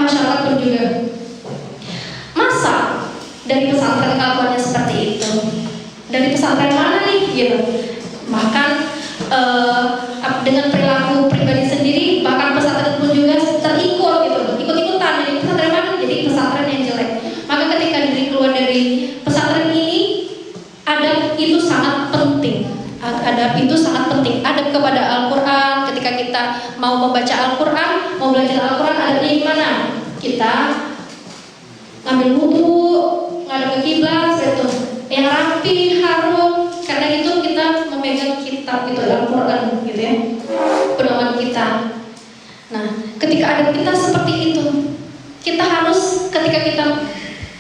masyarakat pun juga. Masa dari pesantren kelakuannya seperti itu? Dari pesantren mana nih? Gitu. Bahkan dengan perilaku pribadi sendiri, bahkan pesantren pun juga terikut gitu, ikut-ikutan. Jadi pesantren mana? Jadi pesantren yang jelek. Maka ketika diri keluar dari pesantren ini, adab itu sangat penting. Adab itu sangat penting. Adab kepada Al-Quran. Ketika kita mau membaca Al-Quran, mau belajar Al-Quran, adabnya gimana? Kita ngambil wudu, ngadep ke kiblat, gitu, yang rapi, harum. Karena itu kita memegang kitab itu Al-Quran, gitu ya, pedoman kita. Nah, ketika adab kita seperti itu, kita harus ketika kita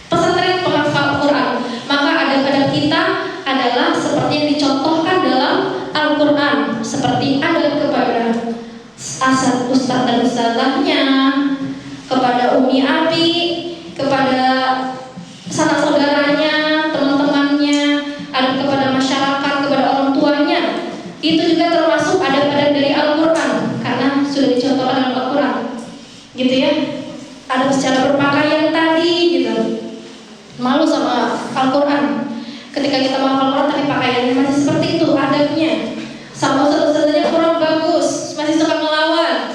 pesantren penghafal Al-Quran, maka adab-adab kita adalah seperti yang dicontohkan dalam Al-Quran, seperti adab kepada asal ustaz dan ustazahnya, kepada umi abi, kepada sanak saudaranya, teman-temannya, adab kepada masyarakat, kepada orang tuanya. Itu juga termasuk adab-adab dari Al-Quran, karena sudah dicontohkan dalam Al-Quran, gitu ya. Adab secara berpakaian tadi, gitu. Malu sama Al-Quran. Ketika kita menghafal Al-Quran tapi pakaiannya masih seperti itu adabnya, sama ustaz-ustaznya kurang bagus, masih suka melawan,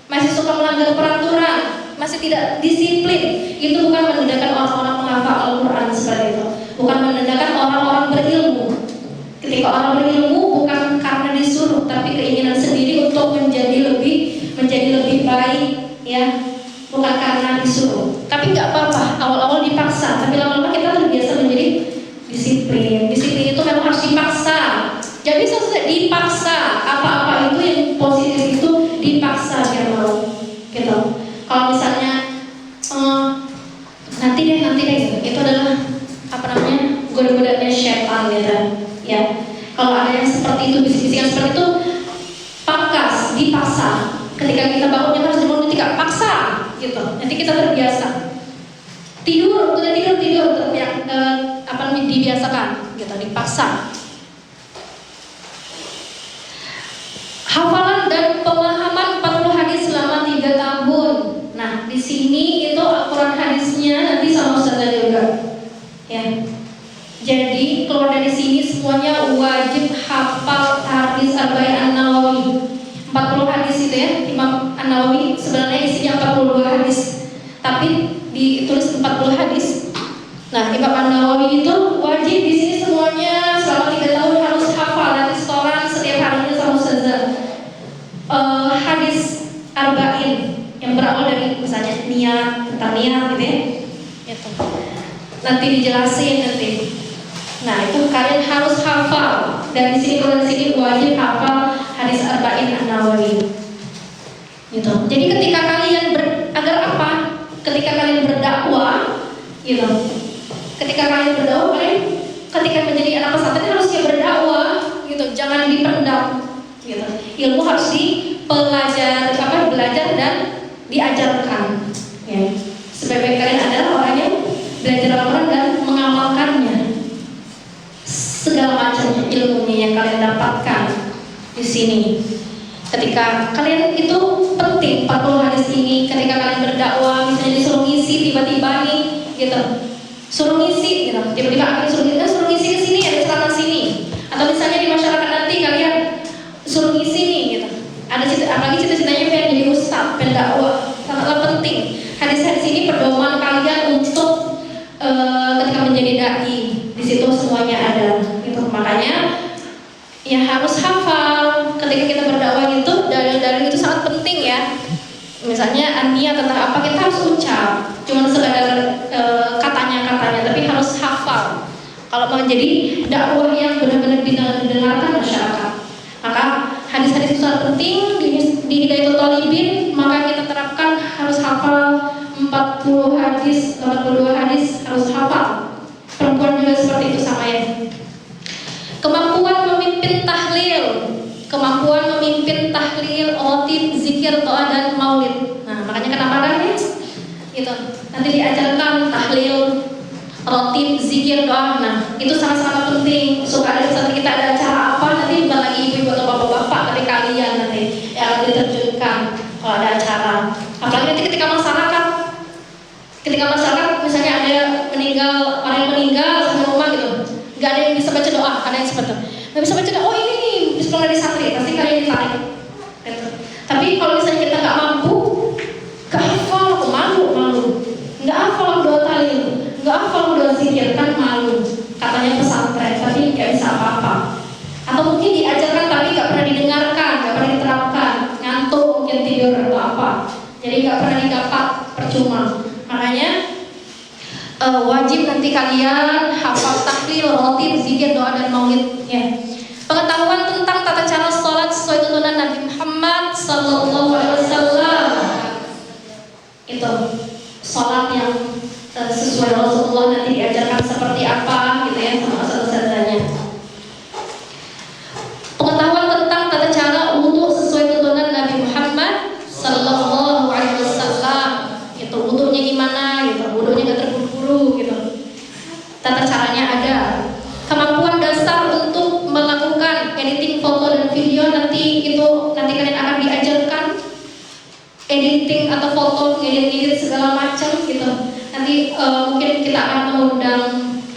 masih suka melanggar peraturan, masih tidak disiplin, itu bukan menandakan orang-orang menghafal Al-Quran seperti itu, bukan menandakan orang-orang berilmu. Ketika orang berilmu bukan karena disuruh, tapi keinginan sendiri untuk menjadi lebih baik, ya, bukan karena disuruh. Tapi nggak apa-apa, awal-awal dipaksa, tapi lama-lama kita terbiasa menjadi disiplin. Disiplin itu memang harus dipaksa. Jadi sesuai dipaksa, apa-apa itu yang positif itu dipaksa biar mau, gitu. Kalau misalnya nanti deh gitu. Itu adalah goda-godanya syaitan, gitu ya. Kalau ada yang seperti itu, bisik-bisikan seperti itu, pangkas, dipaksa. Ketika kita bangunnya harus dibangun ketika paksa, gitu. Nanti kita terbiasa. Tidur yang dibiasakan, gitu, dipaksa. Hafalan dan pemahaman 40 hadis selama 3 tahun. Nah, di sini itu Al-Quran hadisnya nanti sama Ustazah juga, ya. Jadi keluar dari sini semuanya wajib hafal hadis Arba'in An-Nawawi. 40 hadis itu ya, Imam An-Nawawi sebenarnya isinya 42 hadis, tapi ditulis 40 hadis. Nah, Imam An-Nawawi itu wajib di sini semuanya selama 3 tahun harus hafal, nanti setoran setiap harinya sama Ustazah. Hadis Arba'in yang berawal dari misalnya niat, tentang niat gitu ya. Itu. Nanti dijelasin nanti. Nah, itu kalian harus hafal. Dan di sini kalau di sini wajib hafal hadis Arba'in An-Nawawi. Gitu. Jadi ketika kalian agar apa? Ketika kalian berdakwah, gitu. Ketika kalian berdakwah, kalian ketika menjadi anak pesantren harusnya berdakwah, gitu. Jangan dipendam, gitu. Ilmu harus belajar dan diajarkan. Ya. Sebaik-baik kalian adalah orang yang belajar Al-Quran dan mengamalkannya. Segala macam ilmunya yang kalian dapatkan di sini. Ketika kalian itu penting 40 hadis ini, ketika kalian berdakwah, misalnya disuruh ngisi tiba-tiba nih, gitu. Suruh ngisi, gitu. Tiba-tiba akhirnya suruh ngisi ke sini, ada ceramah sini. Atau misalnya di masyarakat nanti kalian suruh ngisi nih, gitu. Ada apalagi cita-citanya pengen jadi ustaz, pendakwah, sangatlah penting. Hadis-hadis ini pedoman kalian untuk ketika menjadi dai. Di situ semuanya ada. Gitu. Makanya ya harus hafal. Ketika kita berdakwah itu, dalil-dalil itu sangat penting ya. Misalnya ania tentang apa kita harus ucap. Cuma sekadar katanya-katanya, tapi harus hafal. Kalau mau jadi dakwah yang benar-benar didengarkan masyarakat, maka hadis-hadis itu sangat penting di Hidayatul Thalibin. Maka kita terapkan harus hafal 42 hadis harus hafal. Perempuan juga seperti itu sama ya. Kemampuan memimpin tahlil, otib, zikir, doa dan maulid. Nah, makanya kenapa kan ya? Gitu. Nanti diajarkan tahlil, rotib, zikir, doa. Nah, itu sangat-sangat penting. Supaya saat kita ada acara apa, nanti bukan lagi ibu-ibu atau bapak-bapak, tapi kalian nanti yang akan diterjunkan kalau ada acara. Apalagi nanti ketika masyarakat ketika masyarakat misalnya ada orang yang meninggal di rumah gitu, nggak ada yang bisa baca doa, ada yang seperti itu, nggak bisa baca doa. Oh ini nih bisa dari santri, pasti kalian ditarik. Gitu. Tapi kalau misalnya kita nggak mampu, nggak hafal, aku malu, nggak hafal doa tahlil, nggak hafal doa zikir, kan malu. Katanya pesantren, tapi nggak bisa apa-apa. Atau mungkin diajarkan tapi nggak pernah didengarkan, nggak pernah diterapkan, ngantuk mungkin tidur atau apa. Jadi nggak pernah didapat, percuma. Makanya wajib nanti kalian hafal tahlil, rotib, zikir, doa dan maulid. Ya. Pengetahuan tentang tata cara sholat sesuai tuntunan Nabi Muhammad Sallallahu Alaihi Wasallam. Itu sholat yang sesuai Rasulullah nanti diajarkan seperti apa, gitu ya, sama ustaz-ustazanya. Pengetahuan tentang tata cara wudu sesuai tuntunan Nabi Muhammad Sallallahu Alaihi Wasallam. Itu wudunya gimana, gitu, wudunya nggak terburu-buru, gitu. Tata caranya ada. Kemampuan dasar untuk melakukan editing foto dan video nanti kalian akan diajarkan editing atau foto, ngedit segala macam, gitu. Nanti mungkin kita akan mengundang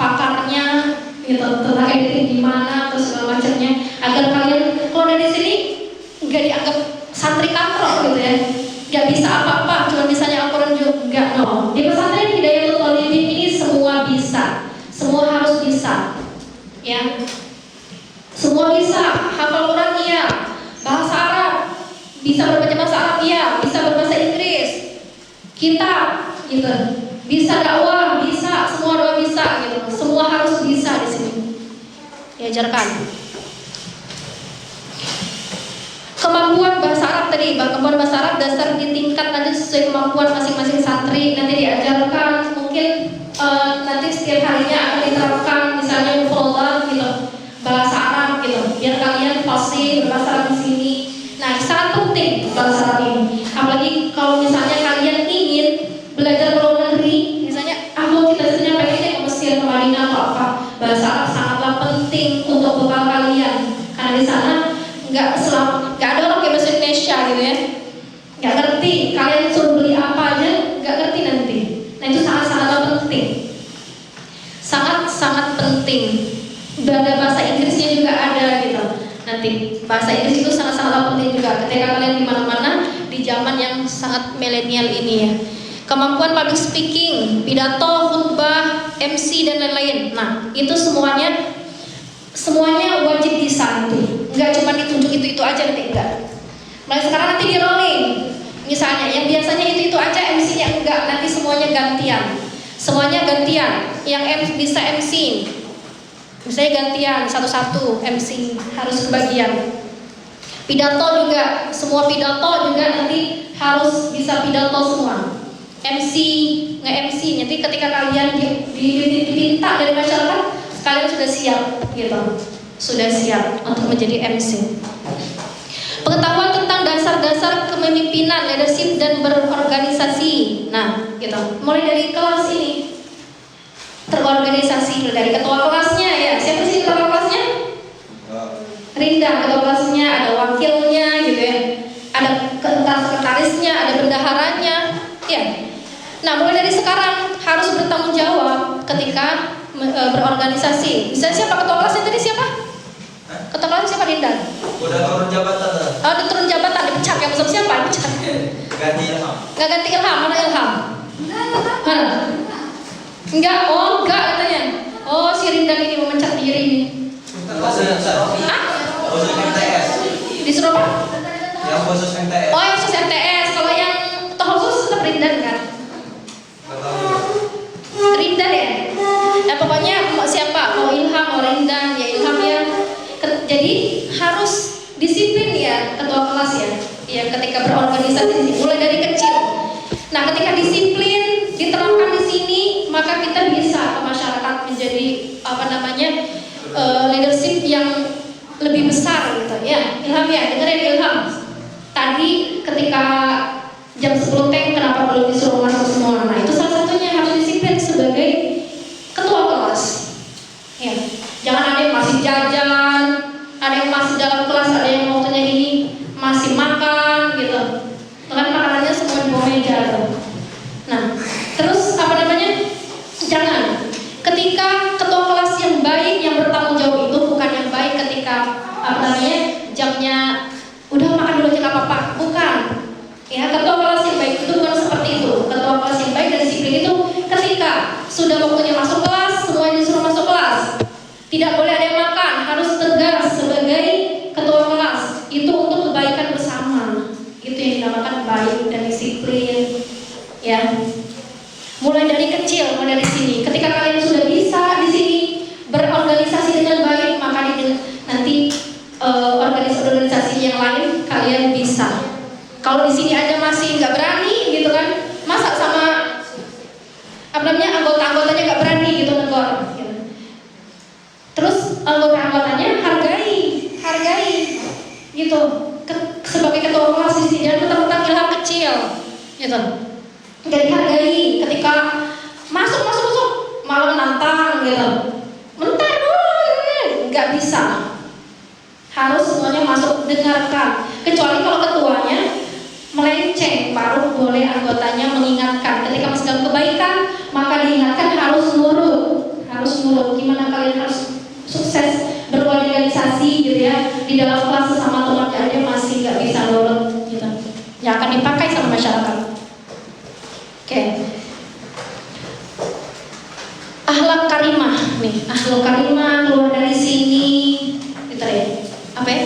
pakarnya, gitu, tentang editing gimana, terus segala macamnya, agar kalian kalau dari sini nggak dianggap santri katrok, gitu ya, nggak bisa apa-apa, cuma bisanya Al-Quran juga. No, di pesantren Hidayatul Thalibin ini semua bisa, semua harus bisa, ya, semua bisa. Hafal Quran iya, bahasa Arab bisa, berbaca bahasa Arab iya, bisa berbahasa Inggris, kitab, gitu, bisa dakwah, bisa, semua doa bisa, gitu, semua harus bisa di sini diajarkan. Kemampuan bahasa Arab tadi, kemampuan bahasa Arab dasar ditingkat nanti sesuai kemampuan masing-masing santri nanti diajarkan. Mungkin nanti setiap harinya akan diterapkan misalnya mufrodat, gitu, bahasa Arab, gitu, biar kalian fasih berbahasa Arab di sini. Nah, sangat penting bahasa Arab ini. Apalagi kalau misalnya kalian ingin belajar ke luar negeri, misalnya kita sebenarnya pengennya ke Mesir, ke Madinah atau apa, bahasa Arab sangatlah penting untuk bekal kalian. Karena di sana nggak ada orang kayak bahasa Indonesia, gitu ya, nggak ngerti. Kalian suruh beli apa aja nggak ngerti nanti. Nah, itu sangat-sangatlah penting, sangat-sangat penting. Ada bahasa Inggrisnya juga ada, gitu. Nanti bahasa Inggris itu sangat-sangatlah penting juga ketika kalian di mana-mana di zaman yang sangat milenial ini, ya. Kemampuan public speaking, pidato, khutbah, MC dan lain-lain. Nah, itu semuanya wajib bisa nanti. Enggak cuma ditunjuk itu aja nanti, enggak. Mulai sekarang nanti di rolling. Misalnya yang biasanya itu aja MC-nya enggak, nanti semuanya gantian. Semuanya gantian. Yang bisa MC, misalnya gantian satu-satu MC, harus kebagian. Pidato juga, semua pidato juga nanti harus bisa pidato semua. MC, nge-MC, nanti ketika kalian diminta dari masyarakat, kalian sudah siap, gitu, sudah siap untuk menjadi MC. Pengetahuan tentang dasar-dasar kepemimpinan, leadership dan berorganisasi. Nah, gitu, mulai dari kelas ini terorganisasi, dari ketua kelasnya, ya, siapa sih ketua kelasnya? Rinda, ketua kelasnya, ada wakilnya, gitu ya, ada sekretarisnya, ada bendaharanya, ya. Nah, mulai dari sekarang harus bertanggung jawab ketika berorganisasi. Misalnya siapa ketua kelasnya tadi, siapa? Ketua kelasnya siapa? Rinda. Udah turun jabatan. Oh, udah turun jabatan, dipecat. Yang besar siapa? Dipecat. Ganti Ilham. Nggak ganti Ilham, mana Ilham? Mana? Enggak, oh enggak katanya. Oh, si Rinda ini memecat diri ini. Hah? Khusus MTS. Disuruh apa? Yang khusus MTS. Oh, yang khusus MTS. Kalau yang khusus tetap Rinda kan? Rinda ya. Nah, pokoknya siapa? Mau Ilham, mau Rinda, ya Ilham ya. Jadi harus disiplin ya ketua kelas ya. Ya, ketika berorganisasi mulai dari kecil. Nah, ketika disiplin diterapkan di sini, maka kita bisa ke masyarakat menjadi leadership yang lebih besar, gitu ya. Ilham ya, dengerin Ilham. Tadi ketika jam 10 teng kenapa belum disuruh masuk semua? Nah, itu salah satunya harus disiplin sebagai ketua kelas. Ya, jangan ada yang masih jajan, ada yang masih dalam kelas, ada yang waktunya ini masih makan, gitu. Bahkan makanannya semua di bawah meja. Nah, terus sudah waktunya masuk kelas, semuanya disuruh masuk kelas. Tidak boleh ada yang makan, harus tegas sebagai ketua kelas. Itu untuk kebaikan bersama. Itu yang dinamakan baik dan disiplin. Ya. Mulai dari kecil, mulai dari sini. Ketika kalian sudah bisa di sini berorganisasi dengan baik, maka nanti organisasi yang lain kalian bisa. Kalau di sini aja masih nggak berani gitu kan, masa sama anggota-anggotanya nggak berani gitu negor. Gitu. Terus anggota-anggotanya hargai gitu. Sebagai ketua kelas di sini jangan mentang-mentang ilham kecil, gitu. Nggak dihargai ketika masuk malah nantang gitu. Bentar dulu, nggak bisa. Harus semuanya masuk, dengarkan. Kecuali kalau ketuanya melenceng, baru boleh anggotanya mengingatkan. Ketika masih dalam kebaikan, maka diingatkan harus nurut. Gimana kalian harus sukses berorganisasi gitu ya di dalam kelas sesama teman aja masih nggak bisa nurut gitu. Yang akan dipakai sama masyarakat. Oke. Akhlak karimah nih, akhlak karimah keluar dari sini, gitu ya. Apa ya?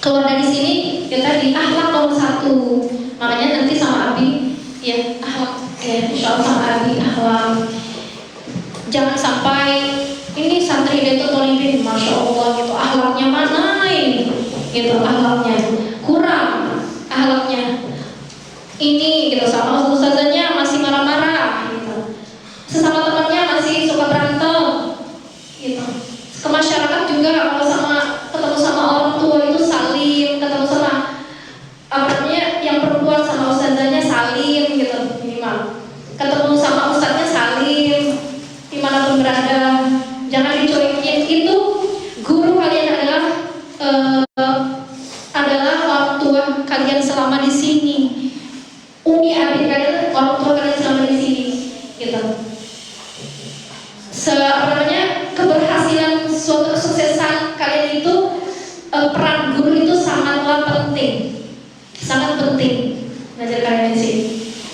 Keluar dari sini kita di akhlak nomor 1. Makanya nanti sama Abi ya akhlak ya insyaallah sama Abi akhlak. Jangan sampai ini santri itu tolibin, masya Allah gitu akhlaknya mana ini, gitu akhlaknya kurang, akhlaknya ini gitu sama ustazanya masih marah-marah gitu, sesama temannya masih suka berantem gitu. Ke masyarakat juga kalau ketemu sama orang tua itu salim, ketemu sama yang perempuan sama ustazanya salim gitu minimal, ketemu sama ustaznya salim dimanapun berada, jangan dicuekin. Itu guru kalian adalah orang tua kalian selama di sini, umi adik kalian orang tua kalian selama di sini gitu. Keberhasilan suatu kesuksesan kalian itu peran guru itu sangatlah penting, sangat penting mengajar kalian di sini.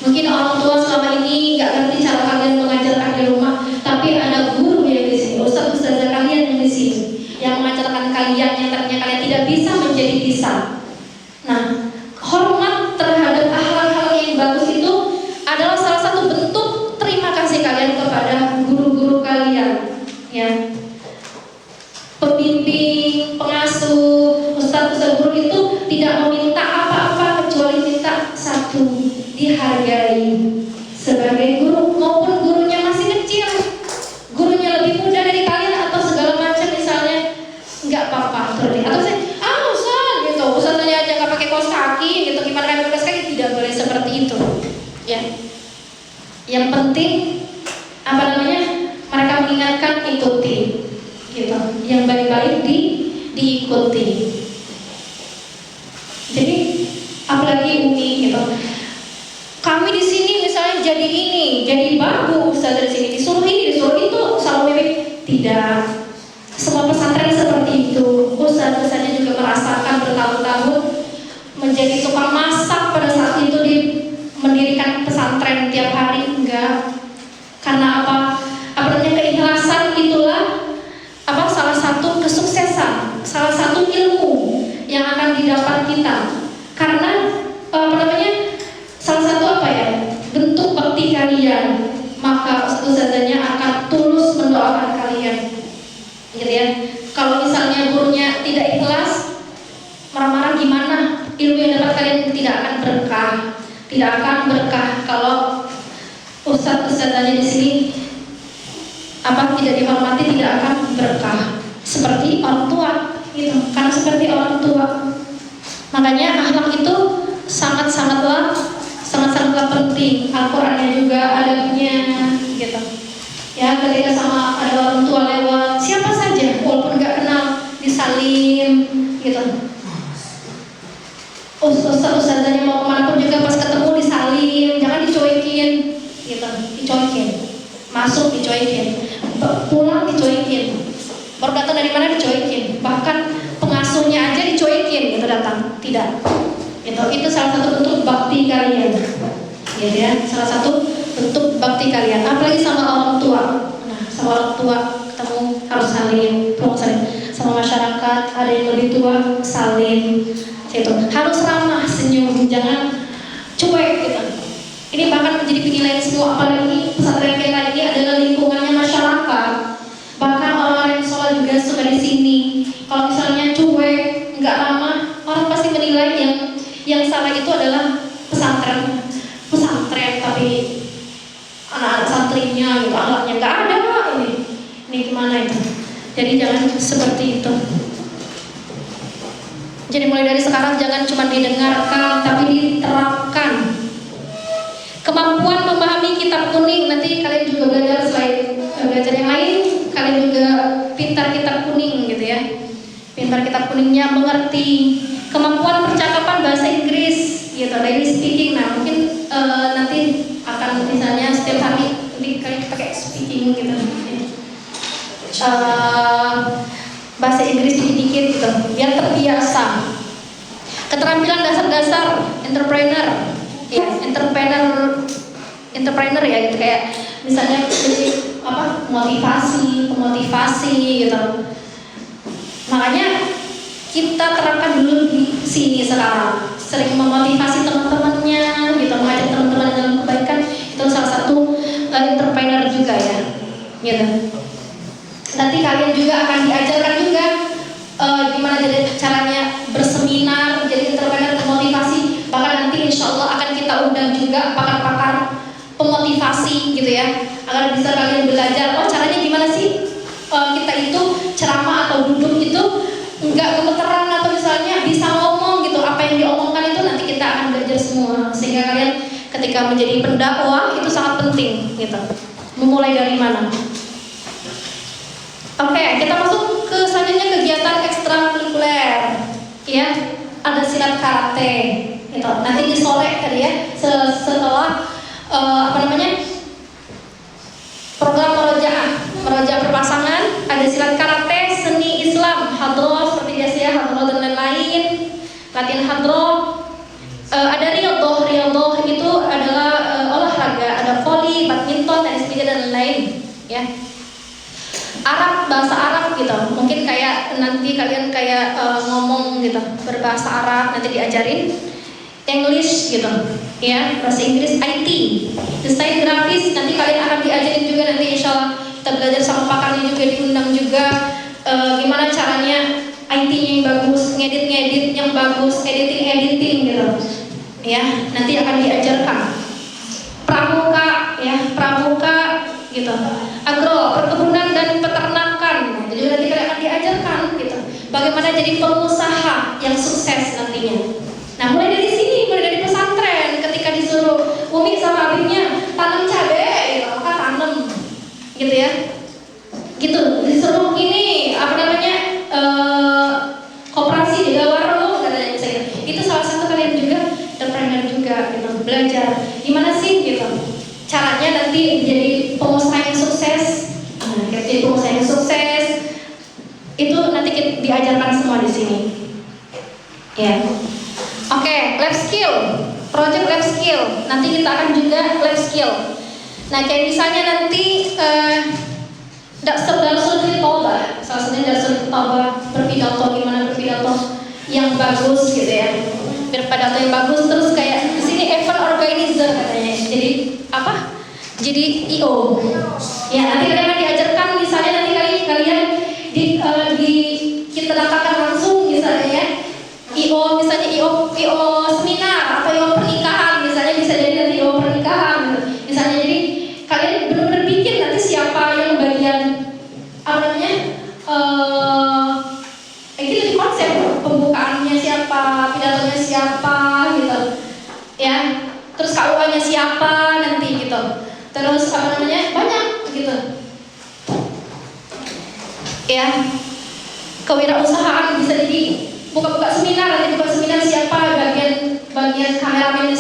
Mungkin orang tua selama ini nggak ngerti cara kalian mengajarkan di rumah, tapi ada guru yang di sini, ustaz-ustazah kalian yang di sini, yang mengajarkan kalian yang tadinya kalian tidak bisa menjadi bisa. Nah, hormat terhadap hal-hal yang bagus itu adalah salah satu bentuk terima kasih kalian kepada guru-guru kalian, ya. Pembimbing, pengasuh, ustaz-ustaz guru itu tidak meminta apa-apa kecuali minta satu, dihargai sebagai guru, maupun gurunya masih kecil, gurunya lebih muda dari kalian atau segala macam misalnya, nggak apa-apa seperti atau saya ustaz gitu, ustaznya aja nggak pakai kaos kaki gitu, gimana kan kaos kaki, tidak boleh seperti itu ya. Yang penting mereka mengingatkan, ikuti gitu, yang baik-baik diikuti. Jadi apalagi umi gitu, kami di sini misalnya jadi ini, jadi bagus dari sini disuruh ini, disuruh itu, selalu mirip. Tidak, semua pesantren seperti itu. Ustaz-ustaznya juga merasakan bertahun-tahun menjadi tukang masak pada saat itu mendirikan pesantren tiap hari, enggak. Karena apa? Keikhlasan itulah salah satu kesuksesan, salah satu ilmu yang akan didapat kita. Karena salah satu bentuk bakti kalian, maka ustazanya akan tulus mendoakan kalian, gitu ya. Kalau misalnya gurunya tidak ikhlas, marah-marah gimana? Ilmu yang dapat kalian tidak akan berkah. Kalau ustazanya di sini tidak dihormati, tidak akan berkah. Seperti orang tua, gitu. Karena seperti orang tua, makanya akhlak itu sangat-sangatlah penting. Al-Qur'annya juga adabnya gitu. Ya, ketika sama ada orang tua lewat, siapa saja walaupun nggak kenal, disalim gitu. Ustazanya mau kemana pun juga pas ketemu disalim, jangan dicuekin gitu, dicuekin. Masuk dicuekin, pulang dicuekin, baru datang dari mana dicuekin, bahkan pengasuhnya aja dicuekin gitu datang, tidak. Itu salah satu bentuk bakti kalian, gitu ya. Salah satu bentuk untuk bakti kalian, apalagi sama orang tua. Nah, sama orang tua ketemu harus saling, sama masyarakat ada yang lebih tua saling, itu harus ramah, senyum, jangan cuek gitu. Ini bahkan menjadi penilaian semua, apalagi pesantren kita ini adalah lingkungannya masyarakat. Bahkan orang-orang yang sholat juga suka di sini. Kalau misalnya cuek, nggak ramah, orang pasti menilai yang salah itu adalah pesantren, tapi anak-anak santrinya gitu, anaknya nggak ada ini gimana itu. Jadi jangan seperti itu. Jadi mulai dari sekarang jangan cuma didengarkan, tapi diterapkan. Kemampuan memahami kitab kuning, nanti kalian juga belajar selain belajar yang lain, kalian juga pintar kitab kuning gitu ya. Pintar kitab kuningnya, mengerti. Kemampuan percakapan bahasa Inggris gitu, daily speaking. Nah mungkin nanti akan misalnya setiap hari kalian pakai speaking gitu. Bahasa Inggris dikit-dikit gitu, biar terbiasa. Keterampilan dasar-dasar entrepreneur ya gitu, kayak misalnya jadi motivasi gitu. Makanya kita terapkan dulu di sini sekarang, sering memotivasi teman-temannya gitu, mengajak teman-teman dalam kebaikan, itu salah satu entrepreneur juga ya gitu. Nanti kalian juga akan diajarkan juga gimana caranya berseminar, jadi entrepreneur memotivasi. Bahkan nanti insya Allah akan kita undang juga pakar-pakar pemotivasi gitu ya, agar bisa kalian belajar, oh caranya gimana sih kita itu ceramah atau duduk itu nggak gemeteran, atau misalnya bisa ngomong gitu, apa yang diomongkan itu nanti kita akan belajar semua, sehingga kalian ketika menjadi pendakwah itu sangat penting gitu. Memulai dari mana? Oke, kita masuk ke selanjutnya, kegiatan ekstrakurikuler ya. Ada silat karate gitu. Nanti di sore tadi ya, setelah program merojaah berpasangan, ada silat karate, seni Islam, hadroh seperti biasa ya, hadroh dan lain-lain, latihan hadroh. Ada riyadhah itu adalah olahraga, ada voli, badminton, tenis meja dan lain-lain ya. Arab, bahasa Arab gitu, mungkin kayak nanti kalian kayak ngomong gitu berbahasa Arab, nanti diajarin. English gitu ya, bahasa Inggris, IT, desain grafis, nanti kalian akan diajarin juga, nanti insya Allah kita belajar sama pakarnya juga, diundang juga gimana caranya IT-nya yang bagus, ngedit yang bagus, editing gitu ya, nanti akan diajarkan. Pramuka gitu, agro, perkebunan dan peternakan, jadi nanti kalian akan diajarkan gitu, bagaimana jadi pengusaha yang sukses nantinya. Nah mulai dari sini, mulai dari pesantren, ketika disuruh Umi sama Abimnya tanam cabai gitu, maka tanam gitu ya, gitu. Disuruh ini koperasi juga warung katanya misalnya, itu salah satu kalian juga entrepreneur juga gitu, belajar gimana sih gitu caranya nanti jadi pengusaha yang sukses. Nah, jadi pengusaha yang sukses itu nanti diajarkan semua di sini ya. Oke, lab skill, project lab skill. Nanti kita akan juga lab skill. Nah, kayak misalnya nanti Darsul Tauba, salah satunya Darsul Tauba, berpidato, gimana berpidato yang bagus gitu ya. Berpidato yang bagus, terus kayak di sini event organizer katanya. Jadi apa? Jadi IO. Ya, nanti kalian akan diajarkan, misalnya nanti kalian kita dapatkan langsung misalnya ya. IO misalnya IO seminar atau IO pernikahan, misalnya bisa jadi nanti IO pernikahan misalnya. Jadi kalian benar-benar bikin nanti siapa yang bagian gitu di konsep pembukaannya siapa, pidatonya siapa gitu ya, terus KUA-nya siapa nanti gitu, terus banyak gitu ya. Kewirausahaan bisa jadi buka seminar, nanti buka seminar siapa, bagian kameramen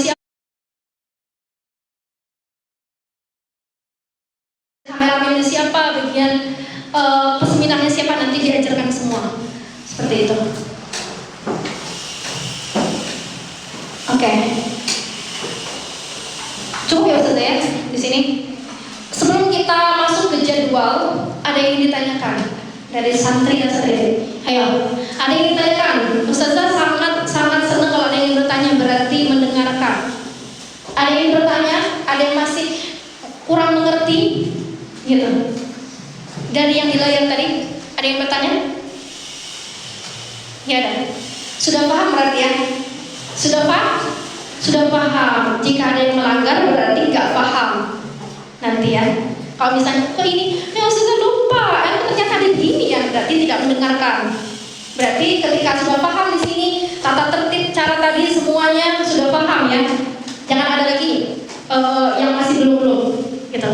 siapa, bagian peseminarnya siapa, nanti diajarkan semua seperti itu. Oke. Cukup ya Ustaz ya di sini. ada yang ditanyakan dari santri dan santri? Ayo, ada yang ditanyakan? Ustazah sangat senang kalau ada yang bertanya, berarti mendengarkan. Ada yang bertanya, ada yang masih kurang mengerti, gitu. Dari yang di layar tadi, ada yang bertanya? Ya ada. Sudah paham berarti ya? Sudah paham? Sudah paham. Jika ada yang melanggar berarti nggak paham. Nanti ya. Kalau misalnya, kok ini, ya Ustazah lupa, ternyata ada gini ya, berarti tidak mendengarkan. Berarti ketika sudah paham di sini, tata tertib cara tadi semuanya sudah paham ya. Jangan ada lagi yang masih belum, gitu.